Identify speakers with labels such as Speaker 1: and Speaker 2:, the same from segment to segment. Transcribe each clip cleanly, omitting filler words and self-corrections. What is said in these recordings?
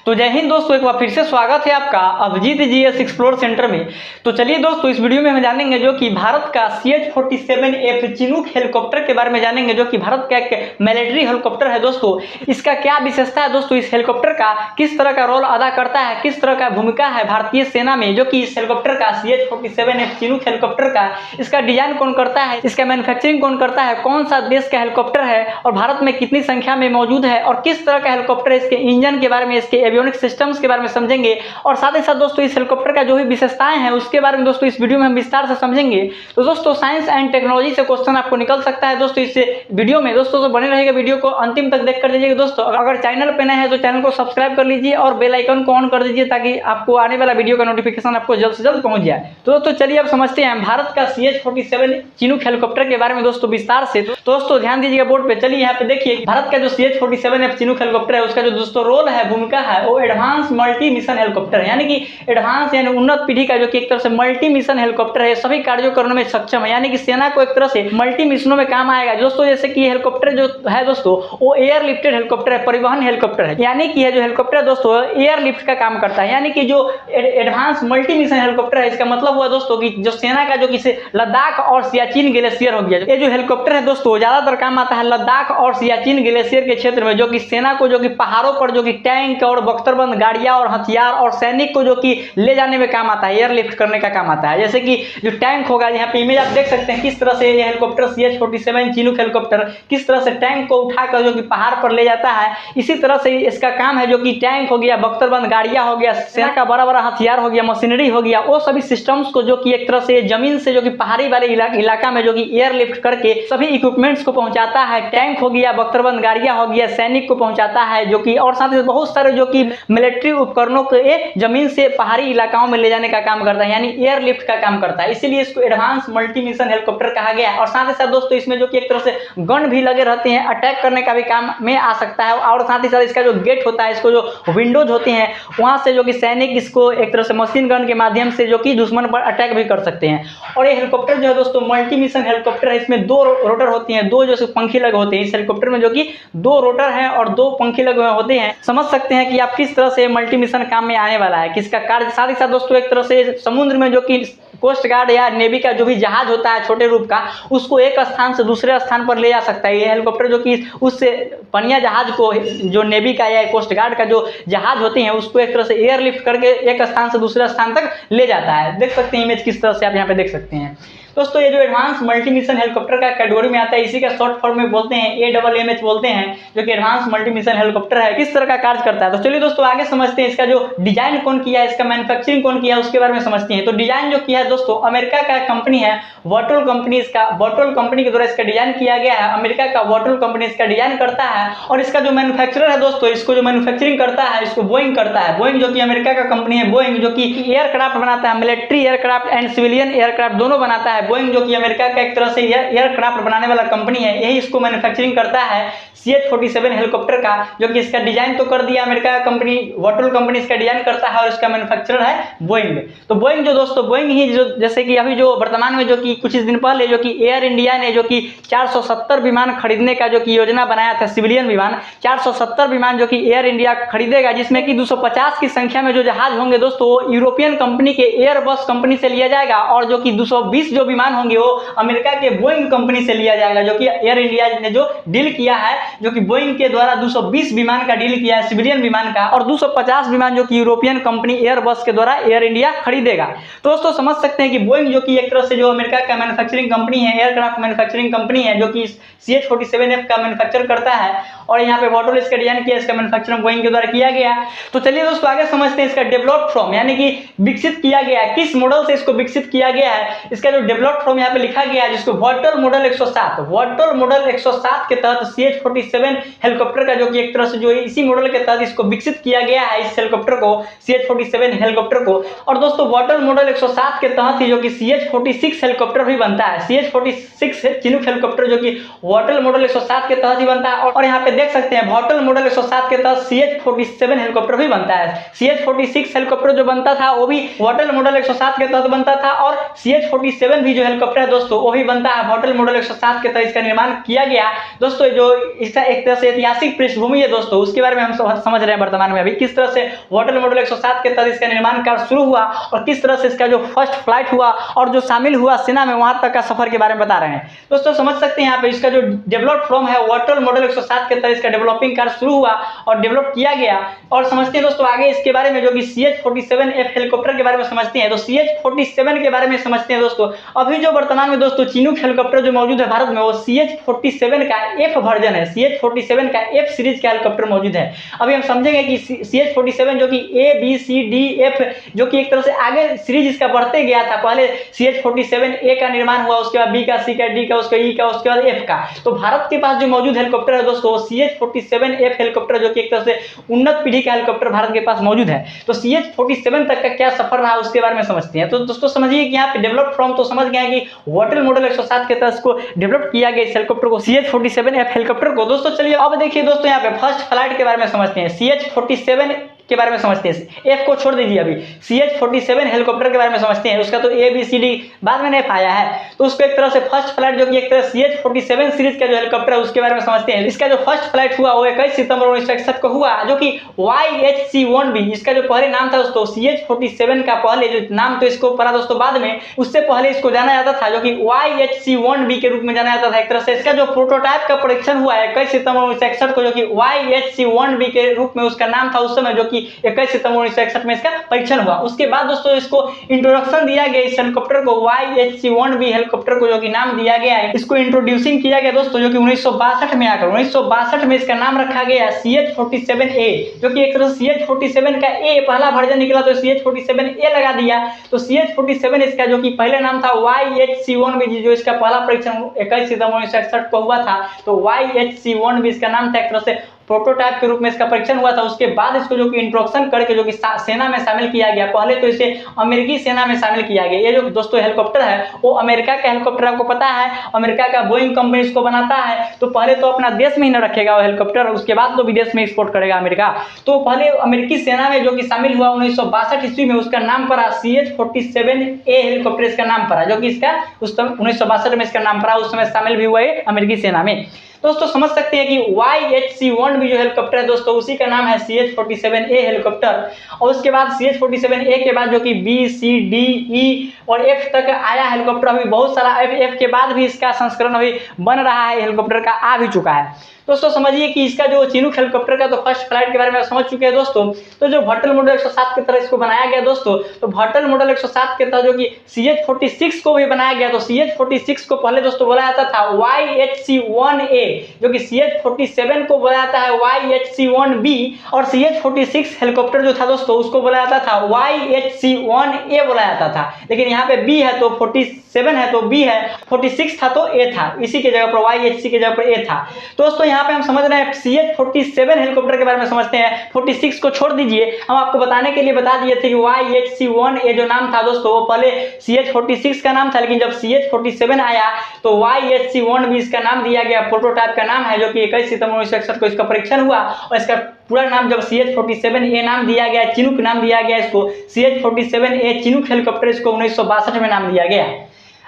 Speaker 1: तो जय हिंद दोस्तों, एक बार फिर से स्वागत है आपका अभिजीत जीएस एक्सप्लोर सेंटर में। तो चलिए दोस्तों, इस वीडियो में हम जानेंगे जो कि भारत का CH-47F चिनूक हेलीकॉप्टर के बारे में जानेंगे, जो कि भारत का एक मिलिट्री हेलीकॉप्टर है दोस्तों। इसका क्या विशेषता है दोस्तों, इस हेलीकॉप्टर का किस तरह का रोल अदा करता है, किस तरह का भूमिका है भारतीय सेना में, जो कि इस हेलीकॉप्टर का CH-47F चिनूक हेलीकॉप्टर का इसका डिजाइन कौन करता है, इसका मैन्युफैक्चरिंग कौन करता है, कौन सा देश का हेलीकॉप्टर है और भारत में कितनी संख्या में मौजूद है और किस तरह का हेलीकॉप्टर है, इसके इंजन के बारे में, इसके एवियोनिक सिस्टम्स के बारे में समझेंगे। और साथ ही साथ दोस्तों इस हेलीकॉप्टर का जो भी विशेषताएं हैं उसके बारे में दोस्तों इस वीडियो में हम विस्तार से समझेंगे। तो दोस्तों साइंस एंड टेक्नोलॉजी से क्वेश्चन आपको निकल सकता है दोस्तों इस वीडियो में। दोस्तों तो बने रहेगा, वीडियो को अंतिम तक देख कर लीजिएगा। दोस्तों अगर चैनल पे नए हैं तो चैनल को सब्सक्राइब कर लीजिए और बेल आइकन को ऑन कर दीजिए ताकि आपको आने वाला वीडियो का नोटिफिकेशन आपको जल्द से जल्द पहुंच जाए। तो दोस्तों चलिए अब समझते हैं भारत का CH-47 चिनूक हेलीकॉप्टर के बारे में दोस्तों विस्तार से। तो दोस्तों ध्यान दीजिएगा बोर्ड पे। चलिए यहाँ पे देखिए, भारत का जो CH-47F चिनूक हेलीकॉप्टर है उसका जो दोस्तों रोल है, भूमिका है, वो एडवांस मल्टी मिशन हेलीकॉप्टर है। यानी कि एडवांस यानी उन्नत पीढ़ी का जो कि एक तरह से मल्टी मिशन हेलीकॉप्टर है, सभी कार्यों करने में सक्षम है। यानी कि सेना को एक तरह से मल्टी मिशनों में काम आएगा दोस्तों। जैसे कि हेलीकॉप्टर जो है दोस्तों वो एयर लिफ्टेड हेलीकॉप्टर है, परिवहन हेलीकॉप्टर है। यानी कि जो हेलीकॉप्टर है दोस्तों एयर लिफ्ट का काम करता है। यानी कि जो एडवांस मल्टी मिशन हेलीकॉप्टर है, इसका मतलब हुआ दोस्तों कि जो सेना का जो कि लद्दाख और सियाचिन ग्लेशियर हो गया, ये जो हेलीकॉप्टर है दोस्तों ज्यादातर काम आता है लद्दाख और सियाचिन ग्लेशियर के क्षेत्र में, जो कि सेना को जो कि पहाड़ों पर जो कि टैंक और बख्तरबंद गाड़ियां और हथियार और सैनिक को जो कि ले जाने में काम आता है, एयर लिफ्ट करने का काम आता है। जैसे कि जो टैंक होगा, यहाँ पे इमेज आप देख सकते हैं किस तरह से ये हेलीकॉप्टर CH-47 चिनूक हेलीकॉप्टर किस तरह से टैंक को उठाकर जो कि पहाड़ पर ले जाता है। इसी तरह से इसका काम है जो कि टैंक हो गया, बख्तरबंद गाड़ियां हो गया, सेना का बड़ा बड़ा हथियार हो गया, मशीनरी हो गया, वो सभी सिस्टम्स को जो कि एक तरह से जमीन से जो कि पहाड़ी वाले इलाका में जो कि एयर लिफ्ट करके सभी इक्विपमेंट्स को पहुंचाता है। टैंक हो गया, बख्तरबंद गाड़ियां हो गया, सैनिक को पहुंचाता है, जो कि और साथ ही बहुत सारे जो कि मिलिट्री उपकरणों को जमीन से पहाड़ी इलाकाओं में ले जाने का काम करता है, यानी एयर लिफ्ट का काम करता है। इसीलिए इसको एडवांस मल्टी मिशन हेलीकॉप्टर कहा गया है। और साथ ही साथ दोस्तों इसमें जो कि एक तरह से गन भी लगे रहते हैं, अटैक करने का भी काम में आ सकता है। और साथ ही साथ इसका जो गेट होता है, इसको जो विंडोज होते हैं वहां से जो कि सैनिक इसको एक तरह से मशीन गन के माध्यम से जो कि दुश्मन पर अटैक भी कर सकते हैं। और ये हेलीकॉप्टर जो है दोस्तों मल्टी मिशन हेलीकॉप्टर है, इसमें दो रोटर होती हैं, दो जो पंखी लगे होते हैं। इस हेलीकॉप्टर में जो कि दो रोटर हैं और दो पंखी लगे होते हैं। समझ सकते हैं कि आप किस तरह से मल्टी मिशन काम में आने वाला है, किसका कार्य। साथ ही साथ दोस्तों एक तरह से समुद्र में जो कि कोस्ट गार्ड या नेवी का जो भी जहाज होता है छोटे रूप का, उसको एक स्थान से दूसरे स्थान पर ले जा सकता है ये हेलीकॉप्टर, जो कि उससे पनिया जहाज को जो नेवी का या कोस्ट गार्ड का जो जहाज होते हैं उसको एक तरह से एयर लिफ्ट करके एक स्थान से दूसरे स्थान तक ले जाता है। देख सकते हैं इमेज किस तरह से आप यहाँ पे देख सकते हैं दोस्तों। ये जो एडवांस मल्टी मिशन हेलीकॉप्टर का कैटेगरी में आता है, इसी का शॉर्ट फॉर्म में बोलते हैं AMMH बोलते हैं, जो कि एडवांस मल्टी मिशन हेलीकॉप्टर है। किस तरह का कार्य करता है तो चलिए दोस्तों आगे समझते हैं। इसका जो डिजाइन कौन किया है, इसका मैन्युफैक्चरिंग कौन किया है, उसके बारे में समझते हैं। तो डिजाइन जो किया है दोस्तों अमेरिका का कंपनी है वर्टोल कंपनी, इसका वर्टोल कंपनी के द्वारा इसका डिजाइन किया गया है। अमेरिका का वर्टोल कंपनी इसका डिजाइन करता है। और इसका जो मैन्युफैक्चरर है दोस्तों, इसको जो मैन्युफैक्चरिंग करता है इसको बोइंग करता है। बोइंग जो कि अमेरिका का कंपनी है, बोइंग जो कि एयरक्राफ्ट बनाता है, military aircraft and civilian aircraft दोनों बनाता है। बोइंग जो कि अमेरिका का एक तरह से एयरक्राफ्ट बनाने वाला कंपनी है, यही इसको मैन्युफैक्चरिंग करता है CH-47 हेलीकॉप्टर का, जो कि इसका डिजाइन तो कर दिया अमेरिका का कंपनी वर्टोल कंपनी, इसका डिजाइन करता है और इसका मैन्युफैक्चरर है बोइंग। तो बोइंग जो दोस्तों बोइंग ही जो जैसे कि अभी जो वर्तमान में जो कि कुछ दिन पहले जो कि एयर इंडिया ने जो कि 470 विमान खरीदने का जो कि योजना बनाया था, सिविलियन विमान 470 विमान जो कि एयर इंडिया खरीदेगा, जिसमें कि 250 की संख्या में जो जहाज होंगे दोस्तों वो यूरोपियन कंपनी के एयरबस कंपनी से लिया जाएगा। और जो कि 220 जो विमान होंगे वो अमेरिका के बोइंग कंपनी से लिया जाएगा, जो कि एयर इंडिया ने जो डील किया है, जो कि बोइंग के द्वारा 220 विमान का डील किया है सिविलियन विमान का, और 250 विमान जो कि यूरोपियन कंपनी एयरबस के द्वारा एयर इंडिया खरीदेगा। तो दोस्तों समझ सकते हैं कि बोइंग जो कि एक तरह से जो अमेरिका का मैन्युफैक्चरिंग कंपनी है, एयरक्राफ्ट मैन्युफैक्चरिंग कंपनी है, जो कि CH-47F का मैन्युफैक्चर करता है। और यहाँ पे वर्टोल इसका डिजाइन किया, इसका मैन्युफैक्चरिंग बोइंग के द्वारा किया गया। तो चलिए दोस्तों आगे समझते हैं इसका डेवलप्ड फ्रॉम, यानी कि विकसित किया गया, किस मॉडल से इसको विकसित किया गया है। इसका जो डेवलप्ड फ्रॉम यहाँ पे लिखा गया है, जिसको वर्टोल मॉडल 107, वर्टोल मॉडल 107 के तहत CH-47 हेलीकॉप्टर का जो कि एक तरह से जो इसी मॉडल के तहत इसको विकसित किया गया है, इस हेलीकॉप्टर को CH-47 हेलीकॉप्टर को। और दोस्तों वर्टोल मॉडल 107 के तहत ही जो कि CH-46 हेलीकॉप्टर भी बनता है, CH-46 चिनूक हेलीकॉप्टर जो कि वर्टोल मॉडल 107 के तहत ही बनता है। और यहाँ पे देख सकते हैं वर्टोल मॉडल 107 के तहत CH-47 हेलीकॉप्टर भी बनता है। CH-46 हेलीकॉप्टर जो बनता था वो भी वर्टोल मॉडल 107 के तहत बनता था, और CH-47 भी भी जो हेलीकॉप्टर है दोस्तों वो भी बनता है होटल मॉडल 107 के तहत इसका निर्माण किया गया। दोस्तों जो इसका एक तरह से ऐतिहासिक पृष्ठभूमि है दोस्तों, उसके बारे में हम समझ रहे हैं वर्तमान में अभी किस तरह से होटल मॉडल 107 के तहत इसका निर्माण कार्य शुरू हुआ और किस तरह से इसका जो फर्स्ट फ्लाइट हुआ और जो शामिल हुआ सेना में वहां तक का सफर के बारे में बता रहे हैं। दोस्तों समझ सकते हैं यहाँ पे इसका जो डेवलप फ्रॉम है होटल मॉडल 107 के तहत इसका डेवलपिंग कार्य शुरू हुआ और डेवलप किया गया। और समझते हैं दोस्तों आगे इसके बारे में जो कि CH-47F हेलीकॉप्टर के बारे में समझते हैं। तो CH-47 के बारे में समझते हैं दोस्तों। अभी जो वर्तमान में दोस्तों चिनूक हेलीकॉप्टर जो मौजूद है भारत में वो CH-47 का F वर्जन है। CH-47 का F सीरीज का हेलीकॉप्टर मौजूद है। अभी हम समझेंगे कि CH-47 जो कि A B C D F जो कि एक तरह से आगे सीरीज इसका बढ़ते गया था। पहले CH-47A का निर्माण हुआ, उसके बाद B का, C का, D का, उसका E का, उसके बाद F का। तो भारत के पास जो मौजूद हेलीकॉप्टर है दोस्तों CH-47F हेलीकॉप्टर जो कि एक तरह से उन्नत पीढ़ी का हेलीकॉप्टर भारत के पास मौजूद है। तो CH-47 तक का क्या सफर रहा उसके बारे में समझते हैं। तो दोस्तों समझिए कि यहाँ पे डेवलप फ्रॉम तो समझ गए कि होटल मॉडल 107 के तहत को डेवलप किया गया इस हेलीकॉप्टर को CH-47F हेलीकॉप्टर को। दोस्तों चलिए अब देखिए दोस्तों यहाँ पे फर्स्ट फ्लाइट के बारे में समझते हैं। CH-47 के बारे में समझते हैं। F को छोड़ दीजिए, अभी CH-47 हेलीकॉप्टर के बारे में समझते हैं। उसका तो A B C D बाद में F आया है, तो उसको एक तरह से फर्स्ट फ्लाइट जो कि एक तरह CH-47 सीरीज का जो हेलीकॉप्टर है उसके बारे में समझते हैं। इसका जो फर्स्ट फ्लाइट हुआ वो 21 सितंबर 1961 को हुआ, जो कि YHC-1B इसका जो पहले नाम था दोस्तों CH-47 का पहले जो नाम तो इसको पड़ा दोस्तों बाद में, उससे पहले इसको जाना जाता था जो कि YHC-1B के रूप में जाना जाता था। एक तरह से इसका जो प्रोटोटाइप का परीक्षण हुआ 21 सितंबर 1961 को, जो कि YHC-1B के रूप में उसका नाम था उस समय, जो कि 21 सितंबर 1961 में इसका परीक्षण हुआ। उसके बाद दोस्तों इसको इंट्रोडक्शन दिया गया इस हेलीकॉप्टर को YHC-1B हेलीकॉप्टर को जो कि नाम दिया गया है। इसको इंट्रोड्यूसिंग किया गया दोस्तों जो कि 1962 में आकर 1962 में इसका नाम रखा गया CH-47A, जो कि एक तरह से CH-47 का A पहला वर्जन निकला तो CH-47A लगा दिया। तो CH-47 इसका जो कि पहले नाम था YHC-1B जो इसका पहला परीक्षण 21 सितंबर 1961 को हुआ था, तो YHC-1B इसका नाम था। एक तरह से प्रोटोटाइप के रूप में इसका परीक्षण हुआ था। उसके बाद इसको जो कि इंट्रोडक्शन करके जो कि सेना में शामिल किया गया। पहले तो इसे अमेरिकी सेना में शामिल किया गया। ये जो दोस्तों हेलीकॉप्टर है वो अमेरिका का हेलीकॉप्टर, आपको पता है अमेरिका का बोइंग कंपनी इसको बनाता है। तो पहले तो अपना देश में ही न रखेगा वो हेलीकॉप्टर, उसके बाद तो विदेश में एक्सपोर्ट करेगा अमेरिका। तो पहले अमेरिकी सेना में जो कि शामिल हुआ 1962 ईस्वी में, उसका नाम पड़ा CH-47A हेलीकॉप्टर इसका नाम पड़ा, जो कि इसका उस समय 1962 में इसका नाम पड़ा। उस समय शामिल भी हुआ है अमेरिकी सेना में। दोस्तों समझ सकते हैं कि YHC-1B जो हेलीकॉप्टर है दोस्तों उसी का नाम है CH-47A हेलीकॉप्टर। और उसके बाद CH-47A के बाद जो कि B C D E और F तक आया हेलीकॉप्टर, अभी बहुत सारा F के बाद भी इसका संस्करण अभी बन रहा है, हेलीकॉप्टर का आ भी चुका है। दोस्तों समझिए कि इसका जो चिनूक हेलीकॉप्टर का तो फर्स्ट फ्लाइट के बारे में समझ चुके हैं दोस्तों। तो जो होटल मॉडल 107 की तरह इसको बनाया गया दोस्तों, तो होटल मॉडल 107 के तहत जो कि CH-46 को भी बनाया गया। तो CH-46 को पहले दोस्तों बोला जाता था YHC-1A, जो कि CH-47 को बोला जाता है YHC-1B, और CH-46 हेलीकॉप्टर जो था दोस्तों उसको बोला जाता था YHC-1A बोला जाता था। लेकिन यहाँ पे B है तो 47 है तो B है, 46 था तो A था, इसी के जगह पर YHC के जगह पर A था। दोस्तों यहाँ पे हम समझ रहे हैं CH-47 हेलीकॉप्टर के बारे में समझते हैं। 46 को छोड़ दीजिए, हम आपको बताने के लिए बता दिए थे कि YHC-1A जो नाम था दोस्तों वो पहले CH-46 का नाम था, लेकिन जब CH-47 आया तो YHC-1B इसका नाम दिया गया, प्रोटोटाइप का नाम है, जो कि 21 सितंबर 1961 को इसका परीक्षण हुआ। और इसका पूरा नाम जब CH-47A नाम दिया गया, चिनूक नाम दिया गया इसको, CH-47A चिनूक हेलीकॉप्टर इसको 1962 में नाम दिया गया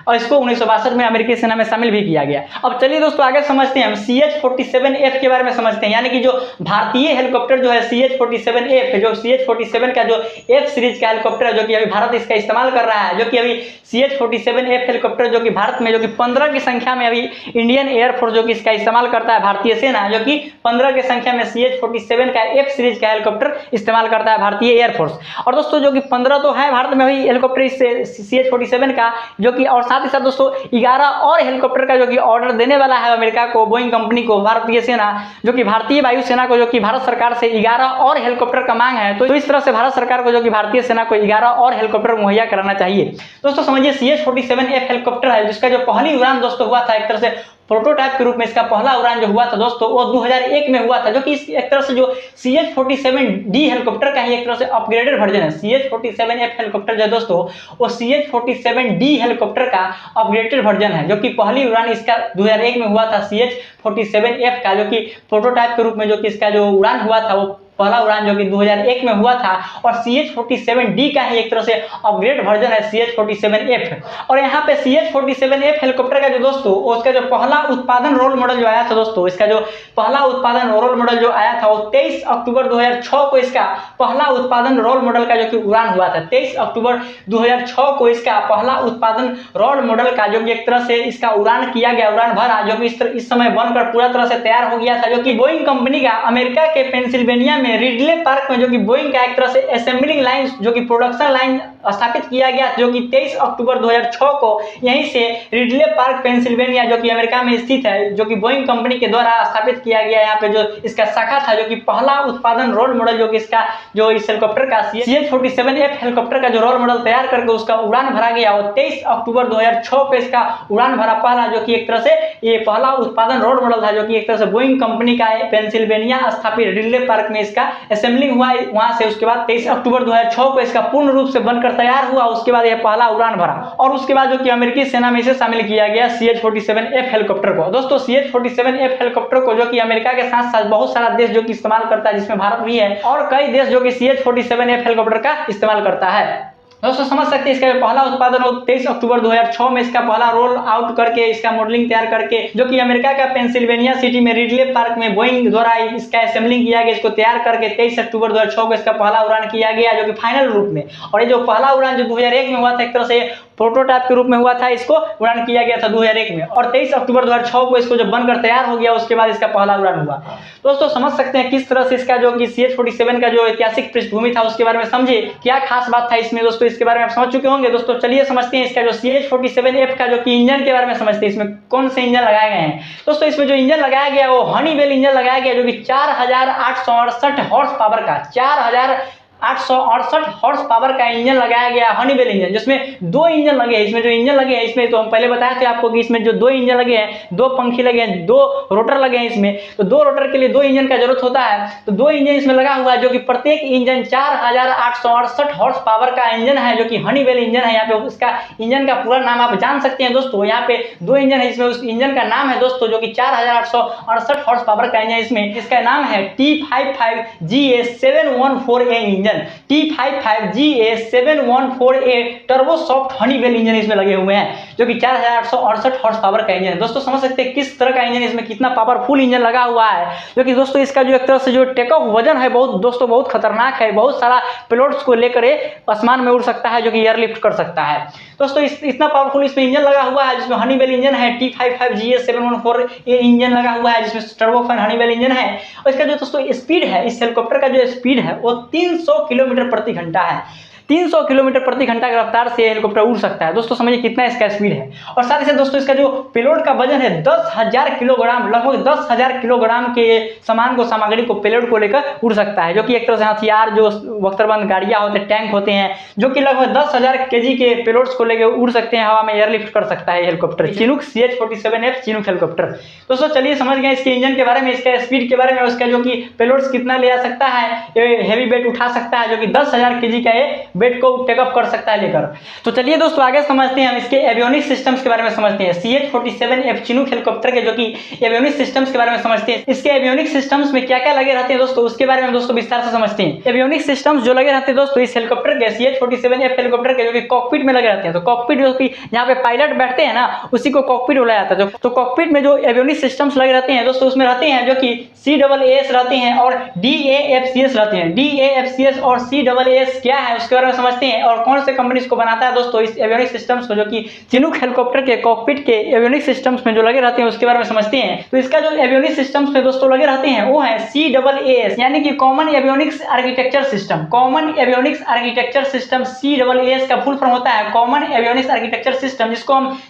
Speaker 1: और इसको 1962 में अमेरिकी सेना में शामिल भी किया गया। अब चलिए दोस्तों आगे समझते हैं हम CH-47F के बारे में समझते हैं, यानी कि जो भारतीय हेलीकॉप्टर जो है CH-47F, जो CH-47 का जो F सीरीज का हेलीकॉप्टर है जो कि अभी भारत इसका इस्तेमाल कर रहा है, जो कि अभी CH-47F हेलीकॉप्टर जो कि भारत में जो कि 15 की संख्या में अभी इंडियन एयरफोर्स जो कि इसका इस्तेमाल करता है, भारतीय सेना जो कि 15 की संख्या में CH-47 का F सीरीज का हेलीकॉप्टर इस्तेमाल करता है भारतीय एयरफोर्स। और दोस्तों जो कि 15 तो है भारत में अभी हेलीकॉप्टर इस CH-47 का, जो कि और साथ ही साथ दोस्तों 11 और हेलीकॉप्टर का जो कि ऑर्डर देने वाला है अमेरिका को, बोइंग कंपनी को, भारतीय सेना जो कि भारतीय वायुसेना को, जो कि भारत सरकार से 11 और हेलीकॉप्टर का मांग है। तो इस तरह से भारत सरकार को जो कि भारतीय सेना को 11 और हेलीकॉप्टर मुहैया कराना चाहिए। दोस्तों समझिए CH-47F हेलीकॉप्टर है जिसका जो पहली उड़ान दोस्तों हुआ था, एक तरह से प्रोटोटाइप के रूप में इसका पहला उड़ान जो हुआ था दोस्तों वो 2001 में हुआ था, जो कि एक तरह से जो CH-47D हेलीकॉप्टर का ही एक तरह से अपग्रेडेड वर्जन है। CH-47F हेलीकॉप्टर जो दोस्तों वो CH-47D हेलीकॉप्टर का अपग्रेडेड वर्जन है, जो कि पहली उड़ान इसका 2001 में हुआ था CH-47F का, जो कि प्रोटोटाइप के रूप में जो कि इसका जो उड़ान हुआ था वो पहला उड़ान जो कि 2001 में हुआ था, और CH-47D का ही एक तरह से अपग्रेड वर्जन है CH-47F। और यहाँ पे CH-47F हेलीकॉप्टर का जो दोस्तों उसका जो पहला उत्पादन रोल मॉडल जो आया था दोस्तों, इसका जो पहला उत्पादन रोल मॉडल जो आया था वो 23 अक्टूबर 2006 को इसका पहला उत्पादन रोल मॉडल का जो कि उड़ान हुआ था। 23 अक्टूबर 2006 को इसका पहला उत्पादन रोल मॉडल का जो कि एक तरह से इसका उड़ान किया गया, उड़ान भरा, जो कि इस समय बनकर पूरा तरह से तैयार हो गया था, जो कि बोइंग कंपनी का अमेरिका के पेंसिल्वेनिया में रिडले पार्क में जो कि बोइंग का एक तरह से असेंबलिंग लाइन जो कि प्रोडक्शन लाइन स्थापित किया गया, जो कि 23 अक्टूबर 2006 को यहीं से रिडले पार्क पेंसिल्वेनिया जो कि अमेरिका में स्थित है, जो कि बोइंग कंपनी के द्वारा स्थापित किया गया। यहाँ पे जो इसका शाखा था, जो कि पहला उत्पादन रोल मॉडल जो कि इसका जो इस हेलीकॉप्टर का CH-47F हेलीकॉप्टर का जो रोल मॉडल तैयार करके उसका उड़ान भरा गया, और 23 अक्टूबर 2006 को इसका उड़ान भरा पहला, जो कि एक तरह से ये पहला उत्पादन रोल मॉडल था, जो कि एक तरह से बोइंग कंपनी का पेंसिल्वेनिया स्थापित रिडले पार्क में इसका असेंबलिंग हुआ। वहां से उसके बाद 23 अक्टूबर 2006 को इसका पूर्ण रूप से बनकर तैयार हुआ, उसके बाद यह पहला उड़ान भरा, और उसके बाद जो कि अमेरिकी सेना में इसे शामिल किया गया CH-47F हेलीकॉप्टर को। दोस्तों CH-47F हेलीकॉप्टर को जो कि अमेरिका के साथ साथ बहुत सारा देश जो कि इस्तेमाल करता है, जिसमें भारत भी है, और कई देश जो कि CH-47F हेलीकॉप्टर का इस्तेमाल करता है। दोस्तों समझ सकते हैं इसका पहला उत्पादन 23 अक्टूबर 2006 में इसका पहला रोल आउट करके इसका मॉडलिंग तैयार करके जो कि अमेरिका का पेंसिल्वेनिया सिटी में रिडले पार्क में बोइंग द्वारा इसका असेंबलिंग किया गया, इसको तैयार करके 23 अक्टूबर 2006 को इसका पहला उड़ान किया गया, जो कि फाइनल रूप में। और ये जो पहला उड़ान जो 2001 में हुआ था, एक तरह से प्रोटोटाइप के रूप में हुआ था, इसको उड़ान किया गया था 2001 में, और 23 अक्टूबर 2006 को इसको जब बनकर तैयार हो गया उसके बाद इसका पहला उड़ान हुआ। दोस्तों समझ सकते हैं किस तरह से इसका जो कि CH-47 का जो ऐतिहासिक पृष्ठभूमि था उसके बारे में समझे, क्या खास बात था इसमें दोस्तों, इसके बारे में आप समझ चुके होंगे। दोस्तों चलिए समझते हैं इसका जो CH-47F का जो कि इंजन के बारे में समझते हैं, इसमें कौन से इंजन लगाए गए हैं। दोस्तों इसमें जो इंजन लगाया गया वो हनीवेल इंजन लगाया गया, जो कि 4868 हॉर्स पावर का 4868 हॉर्स पावर का इंजन लगाया गया, हनीवेल इंजन, जिसमें दो इंजन लगे हैं। इसमें जो इंजन लगे हैं इसमें तो हम पहले बताए थे आपको कि इसमें जो दो इंजन लगे हैं, दो पंखे लगे हैं, दो रोटर लगे हैं इसमें, तो दो रोटर के लिए दो इंजन का जरूरत होता है, तो दो इंजन इसमें लगा हुआ है, जो कि प्रत्येक इंजन 4868 हॉर्स पावर का इंजन है, जो कि हनीवेल इंजन है। यहाँ पे उसका इंजन का पूरा नाम आप जान सकते हैं दोस्तों, यहाँ पे दो इंजन है, इसमें उस इंजन का नाम है दोस्तों जो कि 4868 हॉर्स पावर का इंजन, इसमें इसका नाम है T55GA714A engine, T55GA714A टर्बोसॉफ्ट Honeywell engine इसमें लगे हुए हैं, जो कि 4868 हॉर्स पावर का इंजन है। दोस्तों समझ सकते हैं किस तरह का इंजन, इसमें कितना पावरफुल इंजन लगा हुआ है, जो कि दोस्तों इसका जो एक तरह से जो टेक ऑफ वजन है बहुत खतरनाक है, बहुत सारा पेलोड्स को लेकर आसमान में उड़ सकता है, जो कि एयरलिफ्ट कर सकता है। दोस्तों इतना पावरफुल इसमें इंजन लगा हुआ है, जिसमें हनीवेल इंजन है, T55GA714A इंजन लगा हुआ है, जिसमें टर्बोफैन हनीवेल इंजन है। और इसका जो दोस्तों स्पीड है, इस हेलीकॉप्टर का जो स्पीड है वो 300 किलोमीटर प्रति घंटा है। 300 किलोमीटर प्रति घंटा की रफ्तार से हेलीकॉप्टर उड़ सकता है। दोस्तों समझिए कितना इसका स्पीड है। और साथ ही साथ दोस्तों इसका जो पेलोड का वजन है 10,000 किलोग्राम, लगभग 10,000 किलोग्राम के सामग्री को पेलोड को लेकर उड़ सकता है, जो कि एक तरह से हथियार जो बख्तरबंद गाड़ियां होते हैं, टैंक होते हैं, जो कि लगभग 10,000 kg के पेलोड्स को लेकर उड़ सकते हैं, हवा में एयरलिफ्ट कर सकता है helicopter, Chinook CH-47F Chinook helicopter. दोस्तों चलिए समझ गए इसके इंजन के बारे में, इसका स्पीड के बारे में, उसका जो कि पेलोड्स कितना ले आ सकता है, हेवी वेट उठा सकता है, जो कि 10,000 kg का वेट को टेकअप कर सकता है लेकर। तो चलिए दोस्तों आगे समझते हैं हम इसके एवियोनिक्स सिस्टम्स के बारे में समझते हैं, CH-47F चिनूक हेलीकॉप्टर के जो कि एवियोनिक्स सिस्टम्स के बारे में समझते हैं। इसके एवियोनिक्स सिस्टम्स में क्या क्या लगे रहते हैं दोस्तों, उसके बारे में दोस्तों विस्तार से समझते हैं। एवियोनिक्स सिस्टम्स जो लगे रहते हैं दोस्तों इस हेलीकॉप्टर के CH-47F हेलीकॉप्टर के, जो कि कॉकपिट में लगे रहते हैं। तो कॉकपिट जो कि जहाँ पे पायलट बैठते हैं ना, उसी को कॉकपिट बोला जाता है। तो कॉकपिट में जो एवियोनिक्स सिस्टम्स लगे रहते हैं दोस्तों, उसमें रहते हैं जो कि CAAS रहते हैं और DAFCS रहते हैं। DAFCS और CAAS क्या है उसके बारे में समझते हैं, और कौन से कंपनी इसको बनाता है दोस्तों इस एवियोनिक्स सिस्टम्स को, जो कि चिनूक हेलीकॉप्टर के कॉकपिट के एवियोनिक्स सिस्टम्स में जो लगे रहते हैं उसके बारे में समझते हैं। तो इसका जो एवियोनिक्स सिस्टम्स में दोस्तों लगे रहते हैं वो है CAAS, यानी कि common avionics architecture system. Common avionics architecture system CAAS का फुल फॉर्म होता है कॉमन एवियोनिक्स आर्किटेक्टर सिस्टम,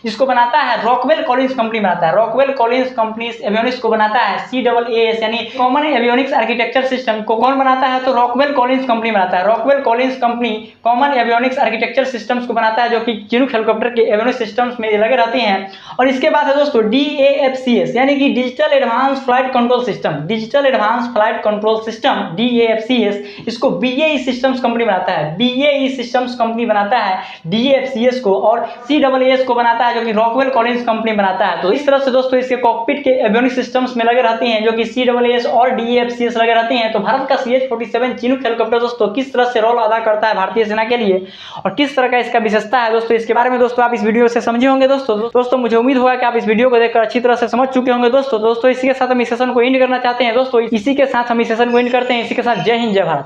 Speaker 1: जिसको बनाता है रॉकवेल कॉलिंस कंपनी बनाता है। रॉकवेल कॉलिंस कंपनी इस एवियोनिक्स को बनाता है CAAS, यानी कॉमन एवियोनिक्स आर्किटेक्चर सिस्टम को कौन बनाता है, तो रॉकवेल कॉलिंस कंपनी बनाता है। Rockwell Collins company common avionics architecture systems को बनाता है, जो कि चिनूक हेलीकॉप्टर के एवियोनिक्स सिस्टम्स में लगे रहते हैं। और इसके बाद है दोस्तों DAFCS यानी कि digital advance flight control system, digital advance flight control system DAFCS, इसको BAE सिस्टम्स कंपनी बनाता है, BAE सिस्टम्स कंपनी बनाता है DAFCS को, और CAAS को बनाता है जो कि रॉकवेल कॉलिंस कंपनी बनाता है। तो इस तरह से दोस्तों इसके कॉकपिट के एवियोनिक्स सिस्टम्स में लगे रहते हैं, जो कि CAAS और DAFCS लगे रहते हैं। तो भारत का CH-47 चिनूक हेलीकॉप्टर दोस्तों किस तरह से रोल अदा करता है भारतीय सेना के लिए और किस तरह का इसका विशेषता है दोस्तों, इसके बारे में दोस्तों आप इस वीडियो से समझे होंगे। दोस्तों मुझे उम्मीद होगा कि आप इस वीडियो को देखकर अच्छी तरह से समझ चुके होंगे। दोस्तों इसी के साथ हम इस सेशन को एंड करना चाहते हैं। दोस्तों इसी के साथ हम इस सेशन को एंड करते हैं। इसी के साथ जय हिंद जय भारत।